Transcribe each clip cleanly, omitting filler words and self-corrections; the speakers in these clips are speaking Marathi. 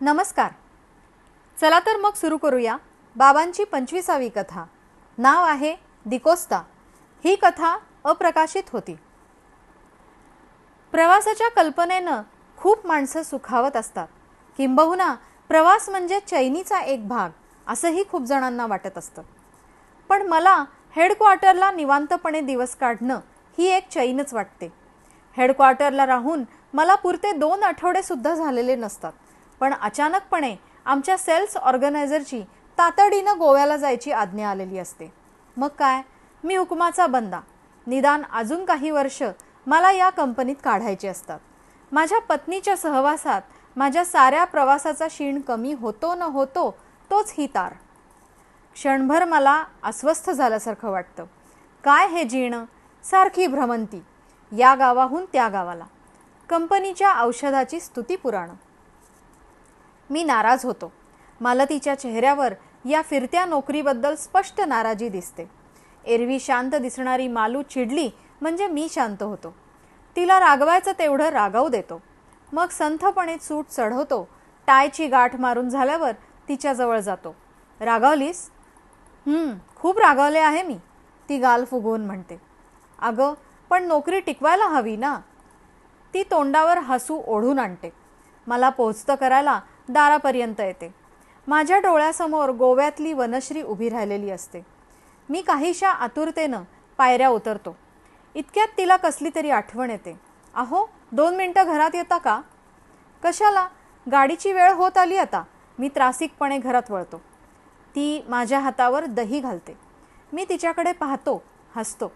नमस्कार. चला तर मग सुरू करूया बाबांची 25वी कथा. नाव आहे दिकोस्ता. ही कथा अप्रकाशित होती. प्रवासाच्या कल्पनेनं खूप माणसं सुखावत असतात. किंबहुना प्रवास म्हणजे चैनीचा एक भाग असंही खूप जणांना वाटत असतं. पण मला हेडक्वार्टरला निवांतपणे दिवस काढणं ही एक चैनच वाटते. हेडक्वार्टरला राहून मला पुरते 2 आठवडे सुद्धा झालेले नसतात. पण अचानकपणे आमच्या सेल्स ऑर्गनायझरची तातडीनं गोव्याला जायची आज्ञा आलेली असते. मग काय, मी हुकुमाचा बंदा. निदान अजून काही वर्ष मला या कंपनीत काढायचे असतात. माझ्या पत्नीच्या सहवासात माझ्या साऱ्या प्रवासाचा शीण कमी होतो न होतो तोच ही तार. क्षणभर मला अस्वस्थ झाल्यासारखं वाटतं. काय हे जीणं, सारखी भ्रमंती, या गावाहून त्या गावाला, कंपनीच्या औषधाची स्तुतीपुराणं. मी नाराज होतो. मालतीच्या चेहऱ्यावर या फिरत्या नोकरीबद्दल स्पष्ट नाराजी दिसते. एरवी शांत दिसणारी मालू चिडली म्हणजे मी शांत होतो. तिला रागवायचं तेवढं रागावू देतो. मग संथपणे सूट चढवतो. टायची गाठ मारून झाल्यावर तिच्याजवळ जातो. रागावलीस? खूप रागावले आहे मी, ती गाल फुगवून म्हणते. अगं पण नोकरी टिकवायला हवी ना. ती तोंडावर हसू ओढून आणते. मला पोहोचतं करायला दारापर्यंत येते. माझ्या डोळ्यासमोर गोव्यातली वनश्री उभी राहिलेली असते. मी काहीशा आतुरतेनं पायऱ्या उतरतो. इतक्यात तिला कसली तरी आठवण येते. अहो 2 मिनटं घरात येता का? कशाला, गाडीची वेळ होत आली आता, मी त्रासिकपणे घरात वळतो. ती माझ्या हातावर दही घालते. मी तिच्याकडे पाहतो, हसतो.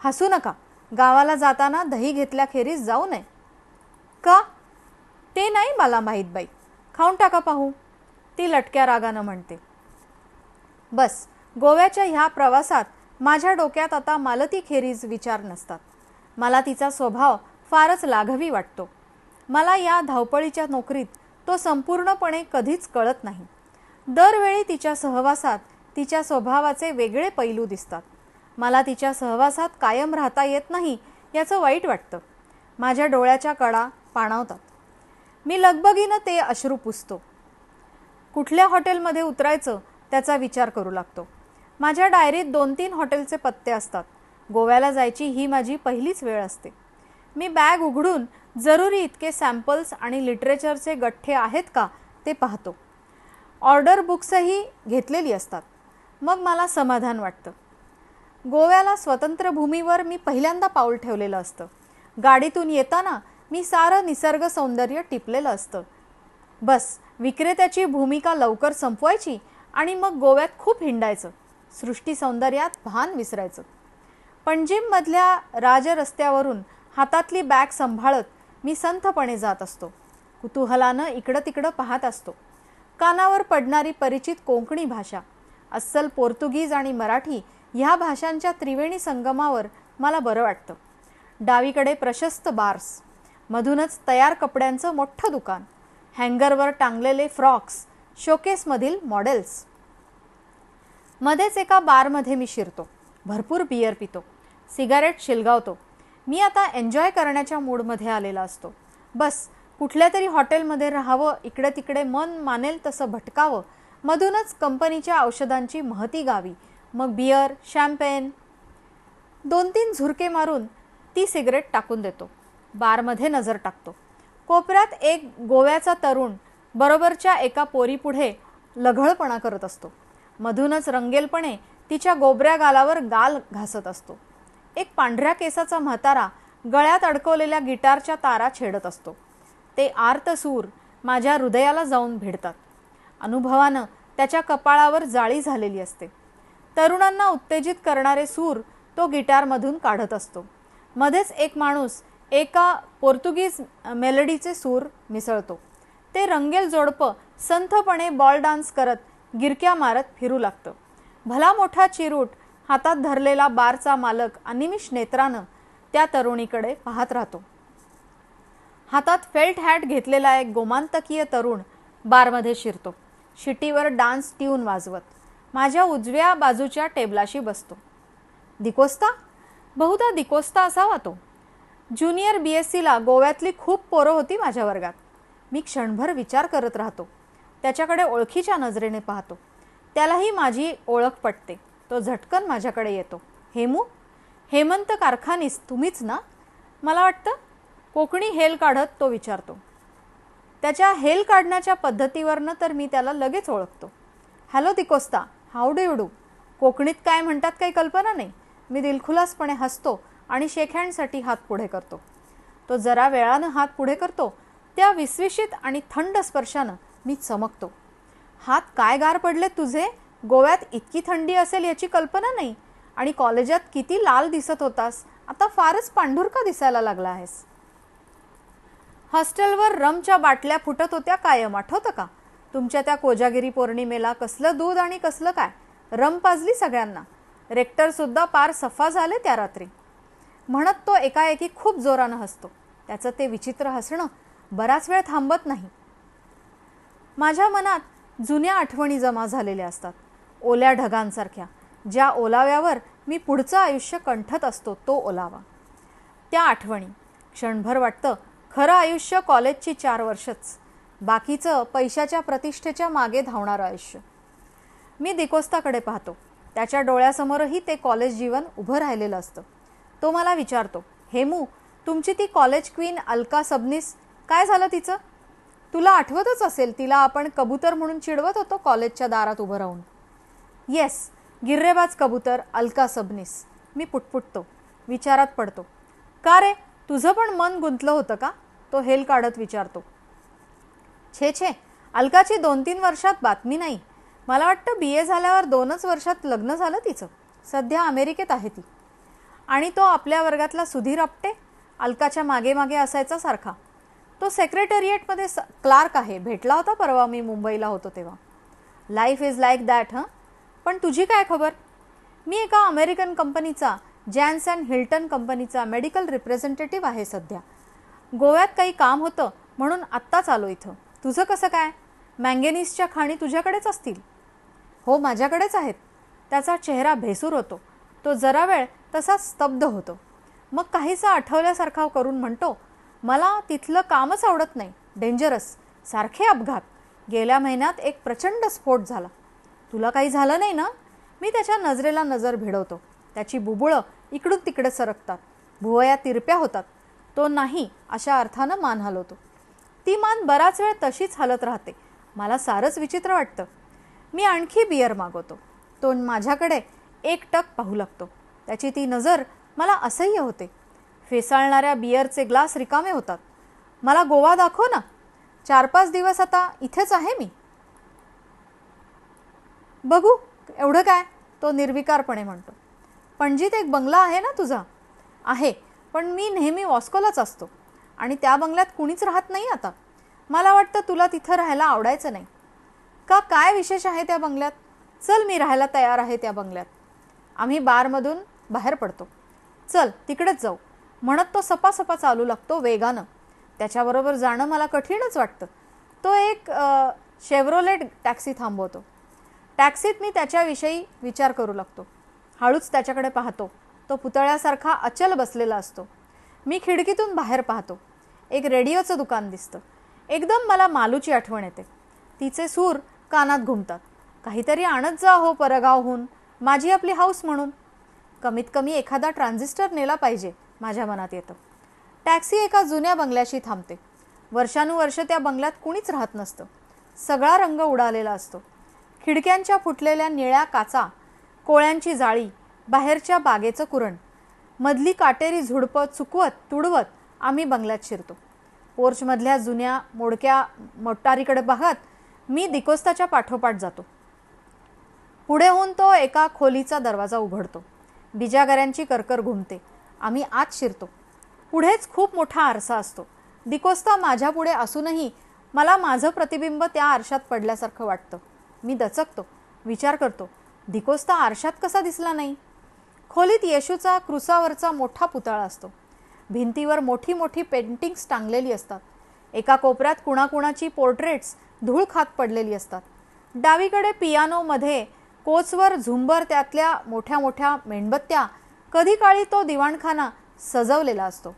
हसू नका, गावाला जाताना दही घेतल्याखेरीज जाऊ नये. का? ते नाही मला माहीत बाई, खाऊन टाका पाहू, ती लटक्या रागानं म्हणते. बस, गोव्याच्या ह्या प्रवासात माझ्या डोक्यात आता मालतीखेरीज विचार नसतात. मला तिचा स्वभाव फारच लाघवी वाटतो. मला या धावपळीच्या नोकरीत तो संपूर्णपणे कधीच कळत नाही. दरवेळी तिच्या सहवासात तिच्या स्वभावाचे वेगळे पैलू दिसतात. मला तिच्या सहवासात कायम राहता येत नाही याचं वाईट वाटतं. माझ्या डोळ्याच्या कडा पाणावतात. मी लगबगीनं ते अश्रू पुसतो. कुठल्या हॉटेलमध्ये उतरायचं त्याचा विचार करू लागतो. माझ्या डायरीत 2-3 हॉटेलचे पत्ते असतात. गोव्याला जायची ही माझी पहिलीच वेळ असते. मी बॅग उघडून जरुरी इतके सॅम्पल्स आणि लिटरेचरचे गठ्ठे आहेत का ते पाहतो. ऑर्डर बुक्सही घेतलेली असतात. मग मला समाधान वाटतं. गोव्याला स्वतंत्र भूमीवर मी पहिल्यांदा पाऊल ठेवलेलं असतं. गाडीतून येताना मी सारं निसर्ग सौंदर्य टिपलेलं असतं. बस, विक्रेत्याची भूमिका लवकर संपवायची आणि मग गोव्यात खूप हिंडायचं, सृष्टी सौंदर्यात भान विसरायचं. पणजीममधल्या राजरस्त्यावरून हातातली बॅग सांभाळत मी संथपणे जात असतो. कुतूहलानं इकडं तिकडं पाहत असतो. कानावर पडणारी परिचित कोकणी भाषा, अस्सल पोर्तुगीज आणि मराठी ह्या भाषांच्या त्रिवेणी संगमावर मला बरं वाटतं. डावीकडे प्रशस्त बार्स, मधूनच तयार कपड्यांचं मोठं दुकान, हँगरवर टांगलेले फ्रॉक्स, शोकेसमधील मॉडेल्स. मध्येच एका बारमध्ये मी शिरतो. भरपूर बियर पितो, सिगारेट शिलगावतो. मी आता एन्जॉय करण्याच्या मूडमध्ये आलेला असतो. बस, कुठल्या तरी हॉटेलमध्ये राहावं, इकडे तिकडे मन मानेल तसं भटकावं, मधूनच कंपनीच्या औषधांची महती गावी, मग बियर, शॅम्पेन. 2-3 झुरके मारून ती सिगरेट टाकून देतो. बारमध्ये नजर टाकतो. कोपऱ्यात एक गोव्याचा तरुण बरोबरच्या एका पोरीपुढे लघळपणा करत असतो. मधूनच रंगेलपणे तिच्या गोबऱ्या गालावर गाल घासत असतो. एक पांढऱ्या केसाचा म्हातारा गळ्यात अडकवलेल्या गिटारच्या तारा छेडत असतो. ते आर्त सूर माझ्या हृदयाला जाऊन भिडतात. अनुभवानं त्याच्या कपाळावर जाळी झालेली असते. तरुणांना उत्तेजित करणारे सूर तो गिटारमधून काढत असतो. मध्येच एक माणूस एका पोर्तुगीज मेलडीचे सूर मिसळतो. ते रंगेल जोडपं संथपणे बॉल डान्स करत गिरक्या मारत फिरू लागतं. भला मोठा चिरूट हातात धरलेला बारचा मालक अनिमिष नेत्रानं त्या तरुणीकडे पाहत राहतो. हातात फेल्ट हॅट घेतलेला एक गोमांतकीय तरुण बारमध्ये शिरतो. शिटीवर डान्स ट्यून वाजवत माझ्या उजव्या बाजूच्या टेबलाशी बसतो. दिकोस्ता? बहुधा दिकोस्ता असावा तो. ज्युनियर BScला गोव्यातली खूप पोरं होती माझ्या वर्गात. मी क्षणभर विचार करत राहतो. त्याच्याकडे ओळखीच्या नजरेने पाहतो. त्यालाही माझी ओळख पटते. तो झटकन माझ्याकडे येतो. हेमू, हेमंत कारखानीस तुम्हीच ना? मला वाटतं. कोकणी हेल काढत तो विचारतो. त्याच्या हेल काढण्याच्या पद्धतीवरनं तर मी त्याला लगेच ओळखतो. Hello D'Costa, how do you do? कोकणीत काय म्हणतात काही कल्पना नाही. मी दिलखुलासपणे हसतो आणि शेकहँडसाठी हात पुढे करतो. तो जरा वेळानं हात पुढे करतो. त्या विस्विशीत आणि थंड स्पर्शानं मी चमकतो. हात काय गार पडले तुझे. गोव्यात इतकी थंडी असेल याची कल्पना नाही. आणि कॉलेजात किती लाल दिसत होतास, आता फारच पांढुरका दिसायला लागला आहेस. हॉस्टेलवर रमच्या बाटल्या फुटत होत्या कायम, आठवतं का? तुमच्या त्या कोजागिरी पौर्णिमेला कसलं दूध आणि कसलं काय, रम पाजली सगळ्यांना. रेक्टरसुद्धा पार सफा झाले त्या रात्री, म्हणत तो एकाएकी खूप जोरानं हसतो. त्याचं ते विचित्र हसणं बराच वेळ थांबत नाही. माझ्या मनात जुन्या आठवणी जमा झालेल्या असतात, ओल्या ढगांसारख्या, ज्या ओलाव्यावर मी पुढचं आयुष्य कंठत असतो तो ओलावा. त्या आठवणी. क्षणभर वाटतं खरं आयुष्य कॉलेजची 4 वर्षच, बाकीचं पैशाच्या प्रतिष्ठेच्या मागे धावणारं आयुष्य. मी दिकोस्ताकडे पाहतो. त्याच्या डोळ्यासमोरही ते कॉलेज जीवन उभं राहिलेलं असतं. तो मला विचारतो, हेमू, तुमची ती कॉलेज क्वीन अलका सबनीस, काय झालं तिचं? तुला आठवतच असेल, तिला आपण कबूतर म्हणून चिडवत होतो कॉलेजच्या दारात उभं राहून. येस, गिर्रेबाज कबूतर अलका सबनीस. मी पुटपुटतो, विचारात पडतो. का रे, तुझं पण मन गुंतलं होतं का? तो हेल काढत विचारतो. छे छे, अलकाची 2-3 वर्षात बातमी नाही. मला वाटतं BA झाल्यावर 2च वर्षात लग्न झालं तिचं. सध्या अमेरिकेत आहे ती. आणि तो आपल्या वर्गातला सुधीर आपटे, अलकाच्या मागे मागे असायचा सारखा. तो सेक्रेटरिएटमध्ये क्लार्क आहे. भेटला होता परवा मी मुंबईला होतो तेव्हा. Life is like that. पण तुझी काय खबर? मी एका अमेरिकन कंपनीचा, जॅन्स अँड हिल्टन कंपनीचा मेडिकल रिप्रेझेंटेटिव्ह आहे सध्या. गोव्यात काही काम होतं म्हणून आत्ताच आलो इथं. तुझं कसं काय? मँगेनीजच्या खाणी तुझ्याकडेच असतील. हो, माझ्याकडेच आहेत. त्याचा चेहरा भेसूर होतो. तो जरा वेळ तसा स्तब्ध होतो. मग काहीसा आठवल्यासारखा करून म्हणतो, मला तिथलं कामच आवडत नाही. डेंजरस, सारखे अपघात. गेल्या महिन्यात एक प्रचंड स्फोट झाला. तुला काही झालं नाही ना? मी त्याच्या नजरेला नजर भिडवतो. त्याची बुबुळं इकडून तिकडे सरकतात. भुवया तिरप्या होतात. तो नाही अशा अर्थानं मान हलवतो. ती मान बराच वेळ तशीच हलत राहते. मला सारंच विचित्र वाटतं. मी आणखी बियर मागवतो. तो माझ्याकडे एकटक पाहू लागतो. त्याची ती नजर मला असह्य होते. फेसाळणाऱ्या बियरचे ग्लास रिकामे होतात. मला गोवा दाखव ना. 4-5 दिवस आता इथेच आहे मी. बघू, एवढं काय? तो निर्विकारपणे म्हणतो. पणजीत एक बंगला आहे ना तुझा? आहे, पण मी नेहमी वॉस्कोलाच असतो आणि त्या बंगल्यात कुणीच राहत नाही आता. मला वाटतं तुला तिथं राहायला आवडायचं नाही का? काय विशेष आहे त्या बंगल्यात? चल, मी राहायला तयार आहे त्या बंगल्यात. आम्ही बारमधून बाहेर पडतो. चल, तिकडेच जाऊ, म्हणत तो सपासपा चालू लागतो वेगानं. त्याच्याबरोबर जाणं मला कठीणच वाटतं. तो एक शेव्हरोलेट टॅक्सी थांबवतो. टॅक्सीत मी त्याच्याविषयी विचार करू लागतो. हळूच त्याच्याकडे पाहतो. तो पुतळ्यासारखा अचल बसलेला असतो. मी खिडकीतून बाहेर पाहतो. एक रेडिओचं दुकान दिसतं. एकदम मला मालूची आठवण येते. तिचे सूर कानात घुमतात. काहीतरी आणत जा हो परगावहून, माझी आपली हाऊस म्हणून. कमीत कमी एखादा ट्रान्झिस्टर नेला पाहिजे, माझ्या मनात येतं. टॅक्सी एका जुन्या बंगल्याशी थांबते. वर्षानुवर्ष त्या बंगल्यात कुणीच राहत नसतं. सगळा रंग उडालेला असतो. खिडक्यांच्या फुटलेल्या निळ्या काचा, कोळ्यांची जाळी, बाहेरच्या बागेचं कुरण, मधली काटेरी झुडपं चुकवत तुडवत आम्ही बंगल्यात शिरतो. पोर्चमधल्या जुन्या मोडक्या मोटारीकडे पाहत मी दिकोस्ताच्या पाठोपाठ जातो. पुढे होऊन तो एका खोलीचा दरवाजा उघडतो. बिजागऱ्यांची करकर घुमते. आम्ही आत शिरतो. पुढेच खूप मोठा आरसा असतो. दिकोस्ता माझ्या पुढे असूनही मला माझं प्रतिबिंब त्या आरशात पडल्यासारखं वाटतं. मी दचकतो. विचार करतो, दिकोस्ता आरशात कसा दिसला नाही? खोलीत येशूचा क्रुसावरचा मोठा पुतळा असतो. भिंतीवर मोठी मोठी पेंटिंग्स टांगलेली असतात. एका कोपऱ्यात कुणाकुणाची पोर्ट्रेट्स धूळ खात पडलेली असतात. डावीकडे पियानोमध्ये कोचवर झुंबर, त्यातल्या मोठ्या मोठ्या मेणबत्त्या. कधी काळी तो दिवाणखाना सजवलेला असतो.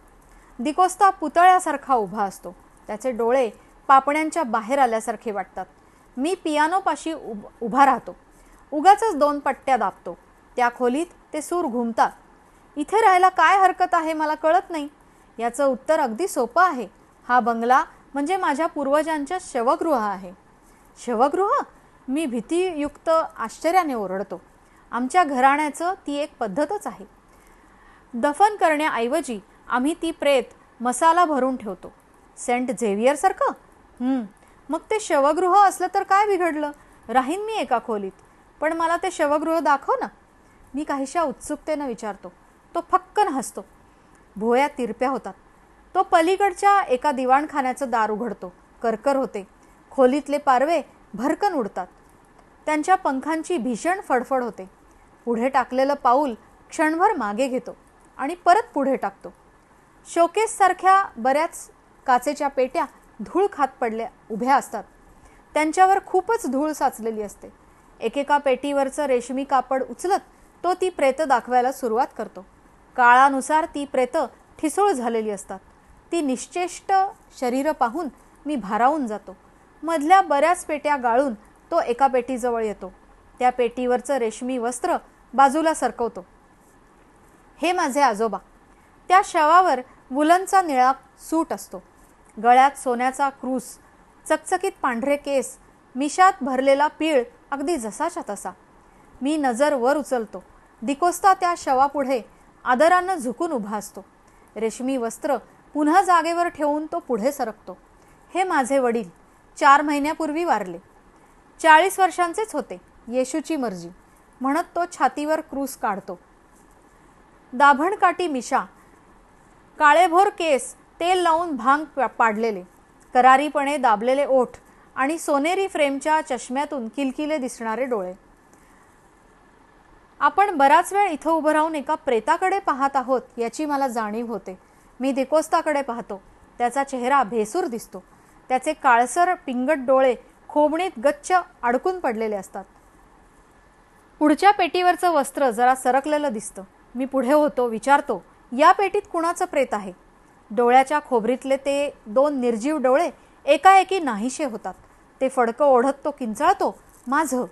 दिकोस्ता पुतळ्यासारखा उभा असतो. त्याचे डोळे पापण्यांच्या बाहेर आल्यासारखे वाटतात. मी पियानोपाशी उभा राहतो. उगाचच 2 पट्ट्या दाबतो. त्या खोलीत ते सूर घुमतात. इथे राहायला काय हरकत आहे मला कळत नाही. याचं उत्तर अगदी सोपं आहे. हा बंगला म्हणजे माझ्या पूर्वजांच्या शवगृह आहे. शवगृह? मी भीतीयुक्त आश्चर्याने ओरडतो. आमच्या घराण्याचं ती एक पद्धतच आहे. दफन करण्याऐवजी आम्ही ती प्रेत मसाला भरून ठेवतो. सेंट झेवियरसारखं? मग ते शवगृह असलं तर काय बिघडलं? राहीन मी एका खोलीत. पण मला ते शवगृह दाखव ना. मी काहीशा उत्सुकतेनं विचारतो. तो फक्कन हसतो. भोया तिरप्या होतात. तो पलीकडच्या एका दिवाणखान्याचं दार उघडतो. करकर होते. खोलीतले पारवे भरकन उडतात. त्यांच्या पंखांची भीषण फडफड होते. पुढे टाकलेलं पाऊल क्षणभर मागे घेतो आणि परत पुढे टाकतो. शोकेससारख्या बऱ्याच काचेच्या पेट्या धूळ खात पडल्या उभ्या असतात. त्यांच्यावर खूपच धूळ साचलेली असते. एकेका पेटीवरचं रेशमी कापड उचलत तो ती प्रेतं दाखवायला सुरुवात करतो. काळानुसार ती प्रेतं ठिसूळ झालेली असतात. ती निश्चेष्ट शरीरं पाहून मी भारावून जातो. मधल्या बऱ्याच पेट्या गाळून तो एका पेटीजवळ येतो. त्या पेटीवरचं रेशमी वस्त्र बाजूला सरकवतो. हे माझे आजोबा. त्या शवावर वुलनचा निळा सूट असतो. गळ्यात सोन्याचा क्रूस, चकचकीत पांढरे केस, मिशात भरलेला पीळ अगदी जसाच्या तसा. मी नजर वर उचलतो. डिकोस्ता त्या शवापुढे आदरानं झुकून उभा असतो. रेशमी वस्त्र पुन्हा जागेवर ठेवून तो पुढे सरकतो. हे माझे वडील 4 महिन्यापूर्वी वारले. 40 वर्षांचेच होते. येशूची मर्जी म्हणत तो छातीवर क्रूस काढतो. दाभणकाठी मिशा, काळेभोर केस, तेल लावून भांग पाडलेले, करारीपणे दाबलेले ओठ आणि सोनेरी फ्रेमच्या चष्म्यातून किलकिले दिसणारे डोळे. आपण बराच वेळ इथं उभं राहून एका प्रेताकडे पाहत आहोत याची मला जाणीव होते. मी दिकोस्ताकडे पाहतो. त्याचा चेहरा भेसूर दिसतो. त्याचे काळसर पिंगट डोळे खोबणीत गच्च अडकून पडलेले असतात. पुढच्या पेटीवरचं वस्त्र जरा सरकलेलं दिसतं. मी पुढे होतो. विचारतो, या पेटीत कुणाचं प्रेत आहे? डोळ्याच्या खोबरीतले ते 2 निर्जीव डोळे एकाएकी नाहीशे होतात. ते फडकं ओढत तो किंचाळतो, माझं.